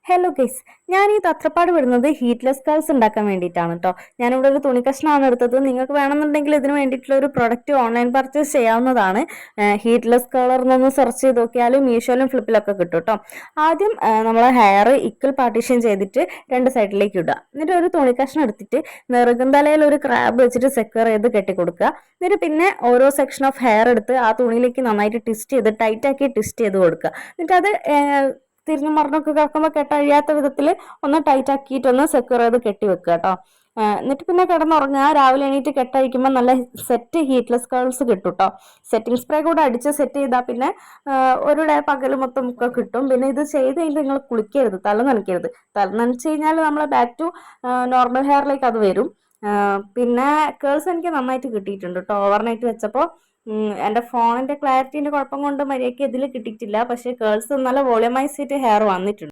Hello guys, ഞാൻ ഈ തത്രപ്പാട് വിടുന്നത് ഹീറ്റ്ലെസ് കേൾസ് ഉണ്ടാക്കാൻ വേണ്ടിയിട്ടാണ് കേട്ടോ. ഞാനിവിടെ ഒരു തുണി കഷ്ണമാണ് എടുത്തത്. നിങ്ങൾക്ക് വേണമെന്നുണ്ടെങ്കിൽ ഇതിന് വേണ്ടിയിട്ടുള്ള ഒരു പ്രൊഡക്റ്റ് ഓൺലൈൻ പർച്ചേസ് ചെയ്യാവുന്നതാണ്. ഹീറ്റ്ലെസ് കളർ എന്നൊന്ന് സെർച്ച് ചെയ്ത് നോക്കിയാലും മീഷോയിലും ഫ്ലിപ്പിലൊക്കെ കിട്ടും കേട്ടോ. ആദ്യം നമ്മളെ ഹെയർ ഇക്വൽ പാർട്ടീഷൻ ചെയ്തിട്ട് രണ്ട് സൈഡിലേക്ക് ഇടുക. എന്നിട്ട് ഒരു തുണി കഷ്ണം എടുത്തിട്ട് നെറുകന്തലയിൽ ഒരു ക്രാബ് വെച്ചിട്ട് സെക്യൂർ ചെയ്ത് കെട്ടിക്കൊടുക്കുക. എന്നിട്ട് പിന്നെ ഓരോ സെക്ഷൻ ഓഫ് ഹെയർ എടുത്ത് ആ തുണിയിലേക്ക് നന്നായിട്ട് ട്വിസ്റ്റ് ചെയ്ത് ടൈറ്റാക്കി ട്വിസ്റ്റ് ചെയ്ത് കൊടുക്കുക. എന്നിട്ട് അത് തിരിഞ്ഞു മറിഞ്ഞൊക്കെ കിടക്കുമ്പോൾ കെട്ടഴിയാത്ത വിധത്തിൽ ഒന്ന് ടൈറ്റ് ആക്കിയിട്ടൊന്ന് സെക്യൂർ ചെയ്ത് കെട്ടി വെക്കുക കേട്ടോ. എന്നിട്ട് പിന്നെ കിടന്നുറങ്ങുക. രാവിലെ എണീറ്റ് കെട്ടഴിക്കുമ്പോൾ നല്ല സെറ്റ് ഹീറ്റ്ലെസ് കേൾസ് കിട്ടും കേട്ടോ. സെറ്റിംഗ് സ്പ്രേ കൂടെ അടിച്ച് സെറ്റ് ചെയ്താൽ പിന്നെ ഒരു ഡേ പകൽ മൊത്തം ഒക്കെ കിട്ടും. പിന്നെ ഇത് ചെയ്ത് കഴിഞ്ഞിട്ട് നിങ്ങൾ കുളിക്കരുത്, തല നനയ്ക്കരുത്. തല നനച്ച് കഴിഞ്ഞാൽ നമ്മളെ ബാക്ക് ടു നോർമൽ ഹെയറിലേക്ക് അത് വരും. പിന്നെ കേൾസ് എനിക്ക് നന്നായിട്ട് കിട്ടിയിട്ടുണ്ട് കേട്ടോ. ഓവർനൈറ്റ് വെച്ചപ്പോൾ എൻ്റെ ഫോണിന്റെ ക്ലാരിറ്റീന്റെ കുഴപ്പം കൊണ്ട് മര്യാദയ്ക്ക് ഇതിൽ കിട്ടിയിട്ടില്ല. പക്ഷേ കേൾസ് നല്ല വോളിയമൈസ് ചെയ്തിട്ട് ഹെയർ വന്നിട്ടുണ്ട്.